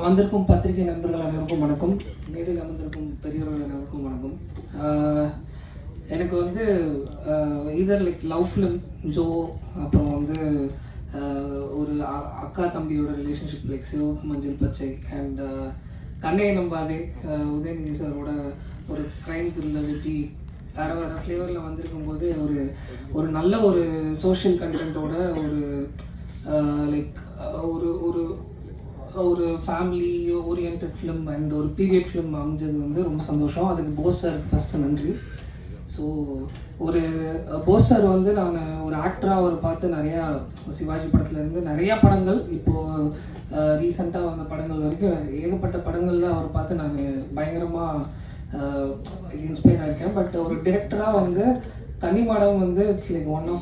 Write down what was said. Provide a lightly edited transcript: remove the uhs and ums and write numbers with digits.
வந்திருக்கும் பத்திரிகை நண்பர்கள் அனைவருக்கும் வணக்கம். மேடையில் அமர்ந்திருக்கும் பெரியவர்கள் அனைவருக்கும் வணக்கம். எனக்கு வந்து இதர் லைக் லவ் ஃபிலிம் ஜோ, அப்புறம் வந்து ஒரு அக்கா தம்பியோட ரிலேஷன்ஷிப் லைக் சிவப்பு மஞ்சள் பச்சை அண்ட் கண்ணையை நம்பாதே உதயநிதி சாரோட ஒரு க்ரைம் த்ரில்லர் வெட்டி வேறு வேறு ஃப்ளேவரில் வந்திருக்கும் போது ஒரு நல்ல ஒரு சோஷியல் கண்டென்ட்டோட ஒரு லைக் ஒரு ஒரு ஒரு ஃபேமிலி ஓரியன்ட் ஃபிலிம் அண்ட் ஒரு பீரியட் ஃபிலிம் அமைஞ்சது வந்து ரொம்ப சந்தோஷம். அதுக்கு போஸ் சாருக்கு ஃபஸ்ட்டு நன்றி. ஸோ ஒரு போஸ் சார் வந்து நான் ஒரு ஆக்டராக அவரை பார்த்து நிறையா சிவாஜி படத்துலேருந்து நிறையா படங்கள், இப்போது ரீசெண்டாக வந்த படங்கள் வரைக்கும் ஏகப்பட்ட படங்களில் அவரை பார்த்து நான் பயங்கரமாக இன்ஸ்பயர் ஆகிருக்கேன். பட் ஒரு டிரெக்டராக வந்து கன்னிமாடம் வந்து இட்ஸ் லைக் ஒன் ஆஃப்